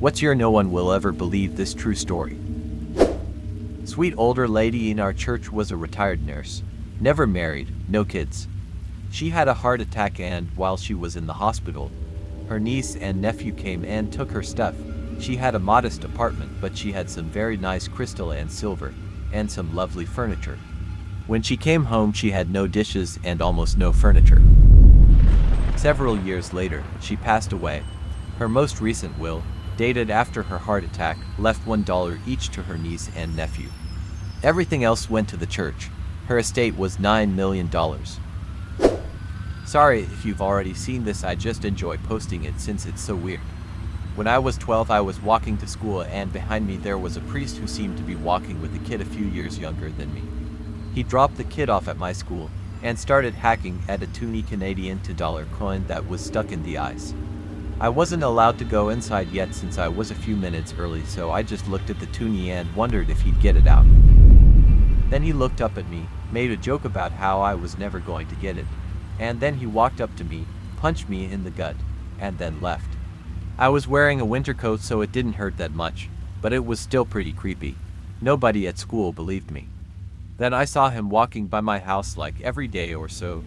What's your no one will ever believe this true story? Sweet older lady in our church was a retired nurse. Never married, no kids. She had a heart attack and, while she was in the hospital, her niece and nephew came and took her stuff. She had a modest apartment, but she had some very nice crystal and silver, and some lovely furniture. When she came home, she had no dishes and almost no furniture. Several years later, she passed away. Her most recent will, dated after her heart attack, left $1 each to her niece and nephew. Everything else went to the church. Her estate was $9 million. Sorry if you've already seen this, I just enjoy posting it since it's so weird. When I was 12, I was walking to school and behind me there was a priest who seemed to be walking with a kid a few years younger than me. He dropped the kid off at my school and started hacking at a toonie Canadian to dollar coin that was stuck in the ice. I wasn't allowed to go inside yet since I was a few minutes early, so I just looked at the toonie and wondered if he'd get it out. Then he looked up at me, made a joke about how I was never going to get it, and then he walked up to me, punched me in the gut, and then left. I was wearing a winter coat so it didn't hurt that much, but it was still pretty creepy. Nobody at school believed me. Then I saw him walking by my house like every day or so,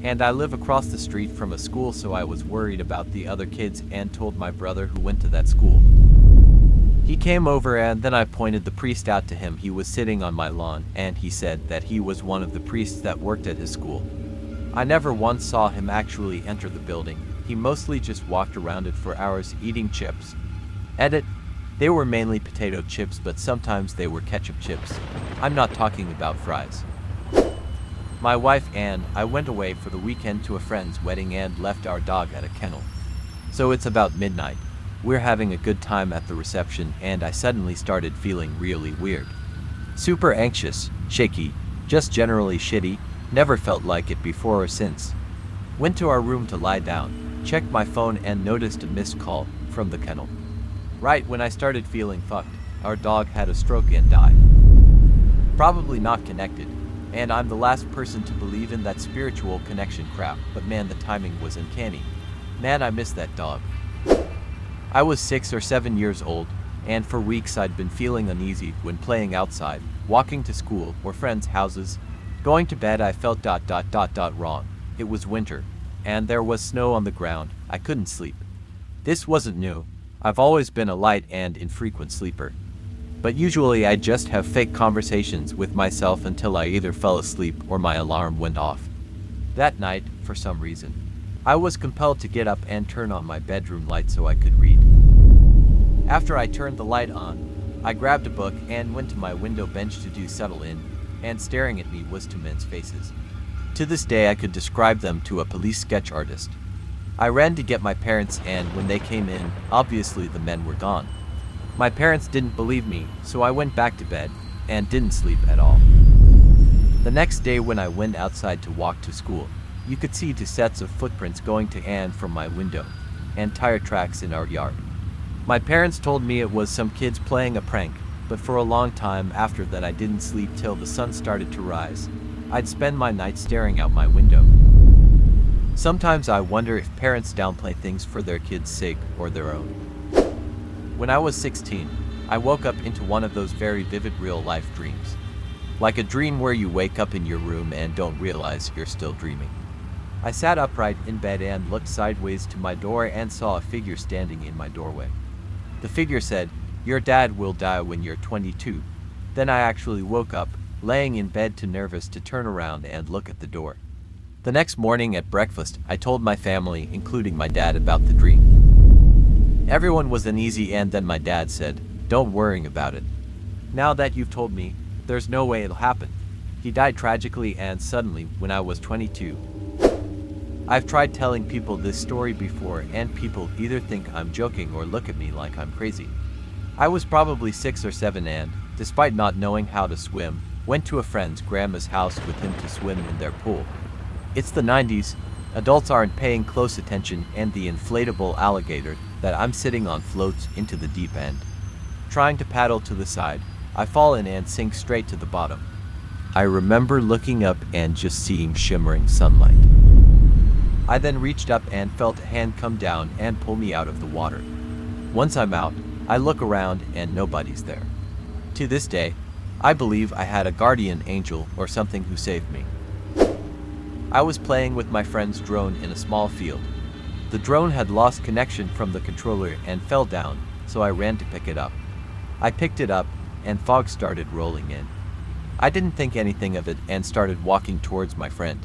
and I live across the street from a school, so I was worried about the other kids and told my brother who went to that school. He came over and then I pointed the priest out to him. He was sitting on my lawn and he said that he was one of the priests that worked at his school. I never once saw him actually enter the building. He mostly just walked around it for hours eating chips. Edit. They were mainly potato chips, but sometimes they were ketchup chips. I'm not talking about fries. My wife and I went away for the weekend to a friend's wedding and left our dog at a kennel. So it's about midnight. We're having a good time at the reception and I suddenly started feeling really weird. Super anxious, shaky, just generally shitty, never felt like it before or since. Went to our room to lie down, checked my phone and noticed a missed call from the kennel. Right when I started feeling fucked, our dog had a stroke and died. Probably not connected, and I'm the last person to believe in that spiritual connection crap, but man, the timing was uncanny. Man, I miss that dog. I was 6 or 7 years old, and for weeks I'd been feeling uneasy when playing outside, walking to school or friends' houses. Going to bed I felt wrong. It was winter, and there was snow on the ground. I couldn't sleep. This wasn't new. I've always been a light and infrequent sleeper. But usually I just have fake conversations with myself until I either fell asleep or my alarm went off. That night, for some reason, I was compelled to get up and turn on my bedroom light so I could read. After I turned the light on, I grabbed a book and went to my window bench to settle in, and staring at me was two men's faces. To this day I could describe them to a police sketch artist. I ran to get my parents, and when they came in, obviously the men were gone. My parents didn't believe me, so I went back to bed and didn't sleep at all. The next day when I went outside to walk to school, you could see two sets of footprints going to and from my window, and tire tracks in our yard. My parents told me it was some kids playing a prank, but for a long time after that I didn't sleep till the sun started to rise. I'd spend my night staring out my window. Sometimes I wonder if parents downplay things for their kids' sake or their own. When I was 16, I woke up into one of those very vivid real-life dreams. Like a dream where you wake up in your room and don't realize you're still dreaming. I sat upright in bed and looked sideways to my door and saw a figure standing in my doorway. The figure said, "Your dad will die when you're 22. Then I actually woke up, laying in bed too nervous to turn around and look at the door. The next morning at breakfast, I told my family, including my dad, about the dream. Everyone was uneasy and then my dad said, "Don't worry about it. Now that you've told me, there's no way it'll happen. He died tragically and suddenly when I was 22. I've tried telling people this story before and people either think I'm joking or look at me like I'm crazy. I was probably 6 or 7 and, despite not knowing how to swim, went to a friend's grandma's house with him to swim in their pool. It's the 90s, adults aren't paying close attention and the inflatable alligator that I'm sitting on floats into the deep end. Trying to paddle to the side, I fall in and sink straight to the bottom. I remember looking up and just seeing shimmering sunlight. I then reached up and felt a hand come down and pull me out of the water. Once I'm out, I look around and nobody's there. To this day, I believe I had a guardian angel or something who saved me. I was playing with my friend's drone in a small field. The drone had lost connection from the controller and fell down, so I ran to pick it up. I picked it up, and fog started rolling in. I didn't think anything of it and started walking towards my friend.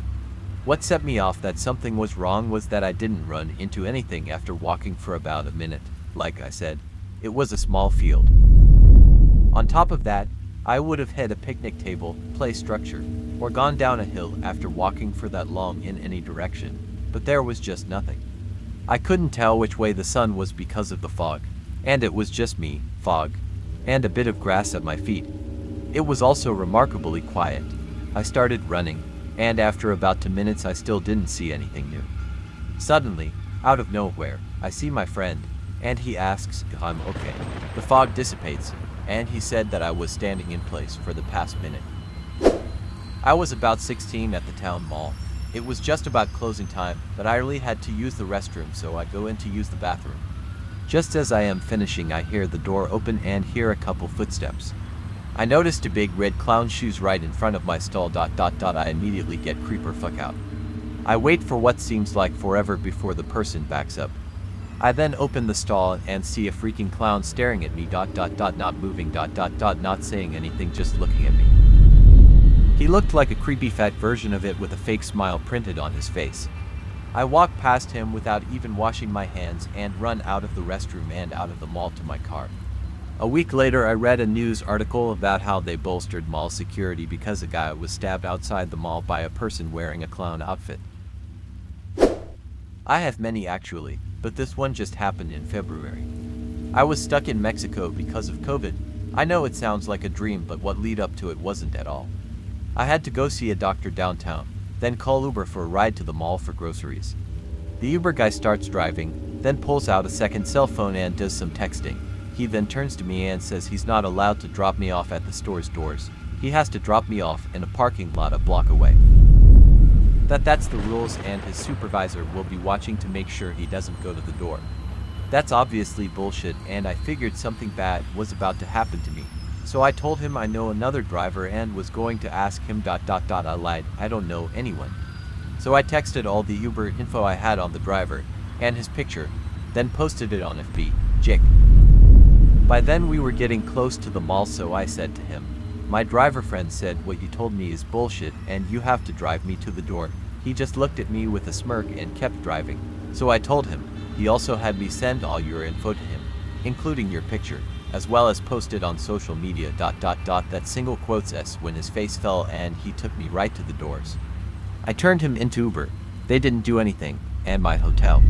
What set me off that something was wrong was that I didn't run into anything after walking for about a minute. Like I said, it was a small field. On top of that, I would have hit a picnic table, play structure, or gone down a hill after walking for that long in any direction, but there was just nothing. I couldn't tell which way the sun was because of the fog, and it was just me, fog, and a bit of grass at my feet. It was also remarkably quiet. I started running, and after about 2 minutes I still didn't see anything new. Suddenly, out of nowhere, I see my friend, and he asks if I'm okay. The fog dissipates, and he said that I was standing in place for the past minute. I was about 16 at the town mall. It was just about closing time, but I really had to use the restroom, so I go in to use the bathroom. Just as I am finishing, I hear the door open and hear a couple footsteps. I noticed a big red clown shoes right in front of my stall. I immediately get creeper fuck out. I wait for what seems like forever before the person backs up. I then open the stall and see a freaking clown staring at me. Not moving. Not saying anything, just looking at me. He looked like a creepy fat version of it with a fake smile printed on his face. I walk past him without even washing my hands and run out of the restroom and out of the mall to my car. A week later, I read a news article about how they bolstered mall security because a guy was stabbed outside the mall by a person wearing a clown outfit. I have many actually, but this one just happened in February. I was stuck in Mexico because of COVID. I know it sounds like a dream, but what led up to it wasn't at all. I had to go see a doctor downtown, then call Uber for a ride to the mall for groceries. The Uber guy starts driving, then pulls out a second cell phone and does some texting. He then turns to me and says he's not allowed to drop me off at the store's doors. He has to drop me off in a parking lot a block away. That's the rules, and his supervisor will be watching to make sure he doesn't go to the door. That's obviously bullshit, and I figured something bad was about to happen to me. So I told him I know another driver and was going to ask him. I lied, I don't know anyone. So I texted all the Uber info I had on the driver, and his picture, then posted it on FB, Jake. By then we were getting close to the mall, so I said to him, my driver friend said what you told me is bullshit and you have to drive me to the door. He just looked at me with a smirk and kept driving. So I told him. He also had me send all your info to him, including your picture, as well as post it on social media. That single quotes S when his face fell and he took me right to the doors. I turned him into Uber. They didn't do anything, and my hotel.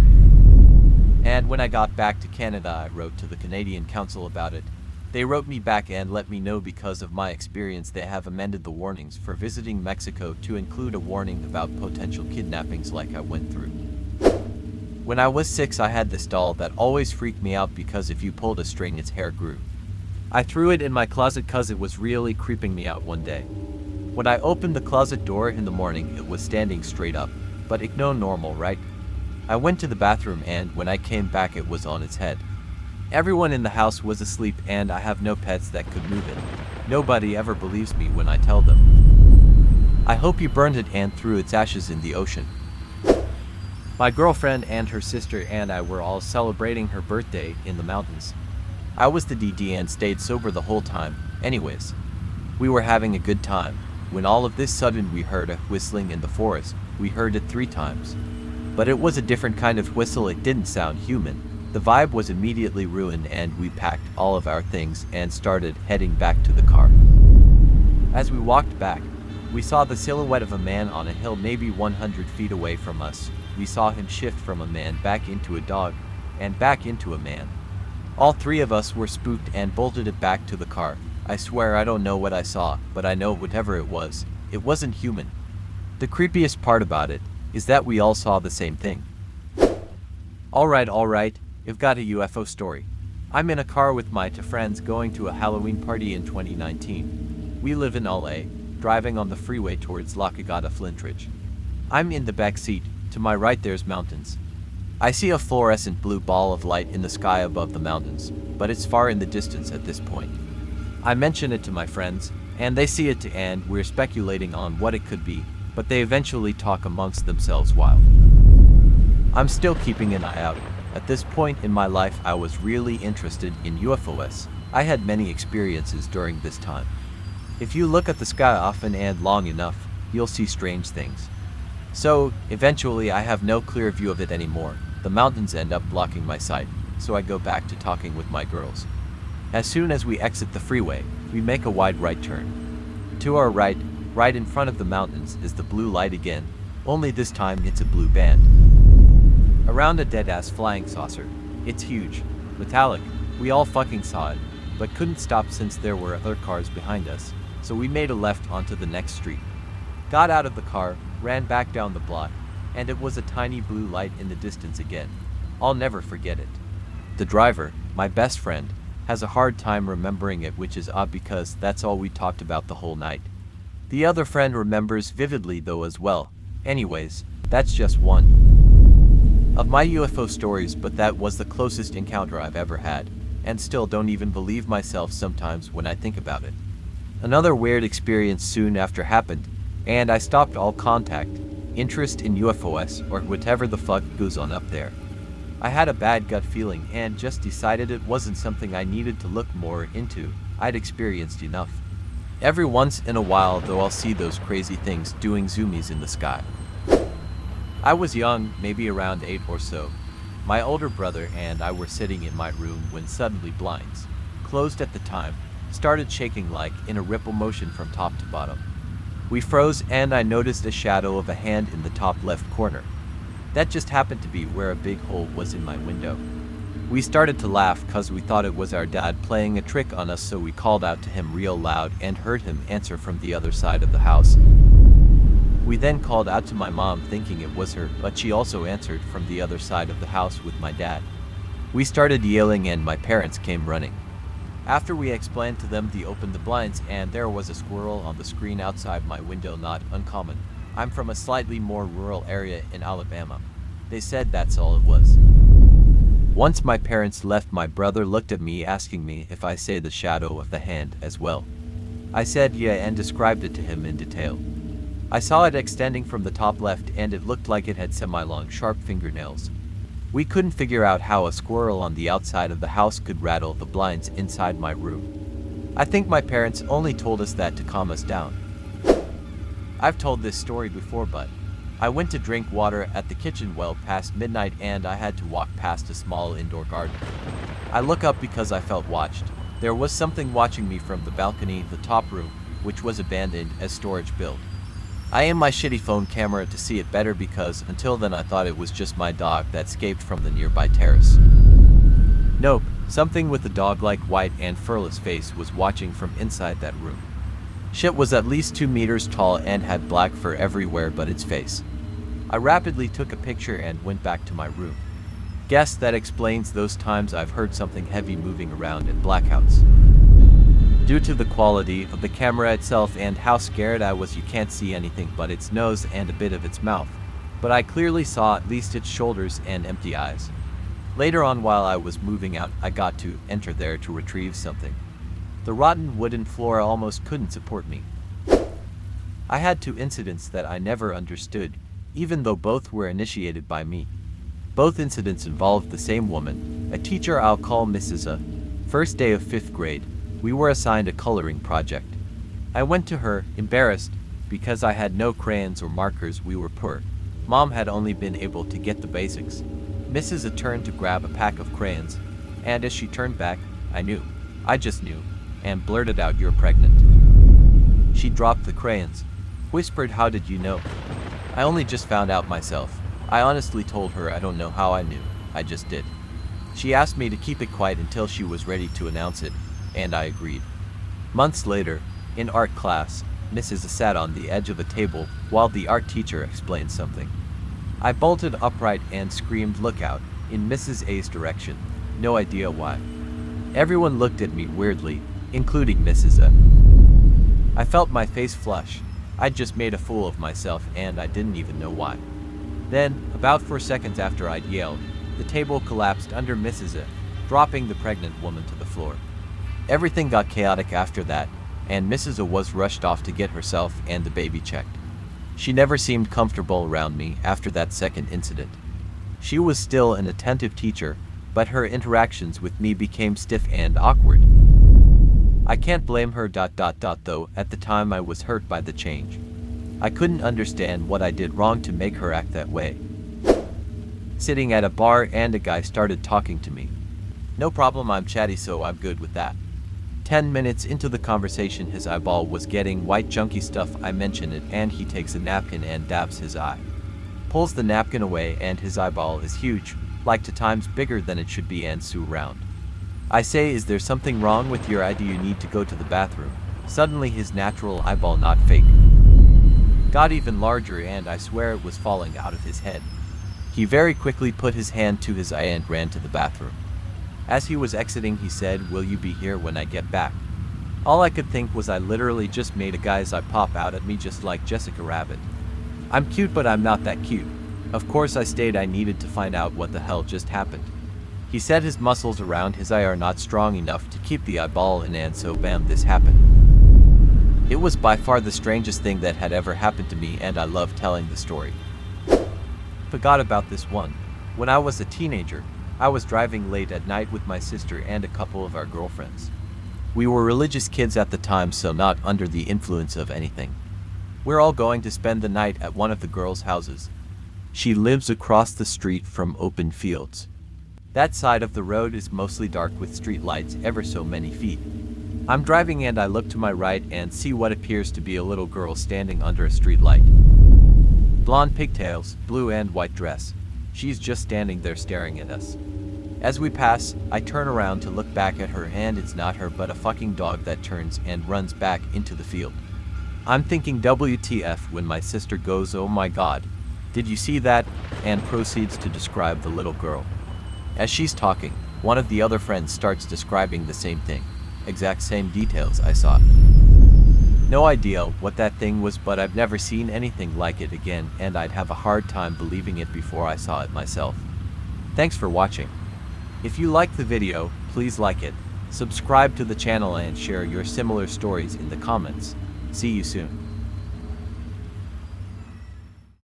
And when I got back to Canada, I wrote to the Canadian Council about it. They wrote me back and let me know because of my experience they have amended the warnings for visiting Mexico to include a warning about potential kidnappings like I went through. When I was 6, I had this doll that always freaked me out because if you pulled a string its hair grew. I threw it in my closet cause it was really creeping me out one day. When I opened the closet door in the morning, it was standing straight up, but ignore normal, right? I went to the bathroom and when I came back it was on its head. Everyone in the house was asleep and I have no pets that could move it. Nobody ever believes me when I tell them. I hope you burned it and threw its ashes in the ocean. My girlfriend and her sister and I were all celebrating her birthday in the mountains. I was the DD and stayed sober the whole time. Anyways, we were having a good time when all of this sudden we heard a whistling in the forest. We heard it 3 times. But it was a different kind of whistle, it didn't sound human. The vibe was immediately ruined and we packed all of our things and started heading back to the car. As we walked back, we saw the silhouette of a man on a hill maybe 100 feet away from us. We saw him shift from a man back into a dog, and back into a man. All 3 of us were spooked and bolted it back to the car. I swear I don't know what I saw, but I know whatever it wasn't human. The creepiest part about it is that we all saw the same thing. Alright, I've got a UFO story. I'm in a car with my 2 friends going to a Halloween party in 2019. We live in LA, driving on the freeway towards La Cagata Flintridge. I'm in the back seat, to my right there's mountains. I see a fluorescent blue ball of light in the sky above the mountains, but it's far in the distance at this point. I mention it to my friends, and they see it and we're speculating on what it could be, but they eventually talk amongst themselves while I'm still keeping an eye out. At this point in my life, I was really interested in UFOs. I had many experiences during this time. If you look at the sky often and long enough, you'll see strange things. So, eventually I have no clear view of it anymore. The mountains end up blocking my sight, so I go back to talking with my girls. As soon as we exit the freeway, we make a wide right turn. To our right in front of the mountains, is the blue light again, only this time it's a blue band around a dead-ass flying saucer. It's huge, metallic, we all fucking saw it, but couldn't stop since there were other cars behind us, so we made a left onto the next street. Got out of the car, ran back down the block, and it was a tiny blue light in the distance again. I'll never forget it. The driver, my best friend, has a hard time remembering it, which is odd because that's all we talked about the whole night. The other friend remembers vividly though as well. Anyways, that's just one of my UFO stories, but that was the closest encounter I've ever had, and still don't even believe myself sometimes when I think about it. Another weird experience soon after happened, and I stopped all contact, interest in UFOs or whatever the fuck goes on up there. I had a bad gut feeling and just decided it wasn't something I needed to look more into. I'd experienced enough. Every once in a while though, I'll see those crazy things doing zoomies in the sky. I was young, maybe around 8 or so. My older brother and I were sitting in my room when suddenly blinds, closed at the time, started shaking like in a ripple motion from top to bottom. We froze and I noticed a shadow of a hand in the top left corner. That just happened to be where a big hole was in my window. We started to laugh cause we thought it was our dad playing a trick on us, so we called out to him real loud and heard him answer from the other side of the house. We then called out to my mom thinking it was her, but she also answered from the other side of the house with my dad. We started yelling and my parents came running. After we explained to them, they opened the blinds and there was a squirrel on the screen outside my window. Not uncommon. I'm from a slightly more rural area in Alabama. They said that's all it was. Once my parents left, my brother looked at me asking me if I saw the shadow of the hand as well. I said yeah and described it to him in detail. I saw it extending from the top left and it looked like it had semi-long sharp fingernails. We couldn't figure out how a squirrel on the outside of the house could rattle the blinds inside my room. I think my parents only told us that to calm us down. I've told this story before, but I went to drink water at the kitchen well past midnight and I had to walk past a small indoor garden. I look up because I felt watched. There was something watching me from the balcony, the top room, which was abandoned as storage built. I aimed my shitty phone camera to see it better because until then I thought it was just my dog that escaped from the nearby terrace. Nope, something with a dog-like white and furless face was watching from inside that room. Shit was at least 2 meters tall and had black fur everywhere but its face. I rapidly took a picture and went back to my room. Guess that explains those times I've heard something heavy moving around in blackouts. Due to the quality of the camera itself and how scared I was, you can't see anything but its nose and a bit of its mouth, but I clearly saw at least its shoulders and empty eyes. Later on, while I was moving out, I got to enter there to retrieve something. The rotten wooden floor almost couldn't support me. I had 2 incidents that I never understood, even though both were initiated by me. Both incidents involved the same woman, a teacher I'll call Mrs. A. First day of 5th grade. We were assigned a coloring project. I went to her, embarrassed, because I had no crayons or markers. We were poor. Mom had only been able to get the basics. Mrs. A turned to grab a pack of crayons, and as she turned back, I knew. I just knew, and blurted out, "You're pregnant." She dropped the crayons, whispered, "How did you know?" I only just found out myself. I honestly told her I don't know how I knew, I just did. She asked me to keep it quiet until she was ready to announce it, and I agreed. Months later, in art class, Mrs. A sat on the edge of a table while the art teacher explained something. I bolted upright and screamed, "Look out," in Mrs. A's direction, no idea why. Everyone looked at me weirdly, including Mrs. A. I felt my face flush. I'd just made a fool of myself and I didn't even know why. Then, about 4 seconds after I'd yelled, the table collapsed under Mrs. A, dropping the pregnant woman to the floor. Everything got chaotic after that, and Mrs. A was rushed off to get herself and the baby checked. She never seemed comfortable around me after that second incident. She was still an attentive teacher, but her interactions with me became stiff and awkward. I can't blame her. Though at the time I was hurt by the change. I couldn't understand what I did wrong to make her act that way. Sitting at a bar and a guy started talking to me. No problem, I'm chatty, so I'm good with that. 10 minutes into the conversation, his eyeball was getting white junky stuff. I mention it and he takes a napkin and dabs his eye. Pulls the napkin away and his eyeball is huge, like 2 times bigger than it should be, and so round. I say, is there something wrong with your eye? Do you need to go to the bathroom? Suddenly his natural eyeball, not fake, got even larger and I swear it was falling out of his head. He very quickly put his hand to his eye and ran to the bathroom. As he was exiting he said, "Will you be here when I get back?" All I could think was I literally just made a guy's eye pop out at me just like Jessica Rabbit. I'm cute, but I'm not that cute. Of course I stayed. I needed to find out what the hell just happened. He said his muscles around his eye are not strong enough to keep the eyeball in, and so bam, this happened. It was by far the strangest thing that had ever happened to me, and I love telling the story. Forgot about this one. When I was a teenager, I was driving late at night with my sister and a couple of our girlfriends. We were religious kids at the time, so not under the influence of anything. We're all going to spend the night at one of the girls' houses. She lives across the street from open fields. That side of the road is mostly dark with street lights ever so many feet. I'm driving and I look to my right and see what appears to be a little girl standing under a street light. Blonde pigtails, blue and white dress. She's just standing there staring at us. As we pass, I turn around to look back at her and it's not her but a fucking dog that turns and runs back into the field. I'm thinking WTF when my sister goes, "Oh my god, did you see that?" and proceeds to describe the little girl. As she's talking, one of the other friends starts describing the same thing. Exact same details I saw. No idea what that thing was, but I've never seen anything like it again, and I'd have a hard time believing it before I saw it myself. Thanks for watching. If you liked the video, please like it, subscribe to the channel and share your similar stories in the comments. See you soon.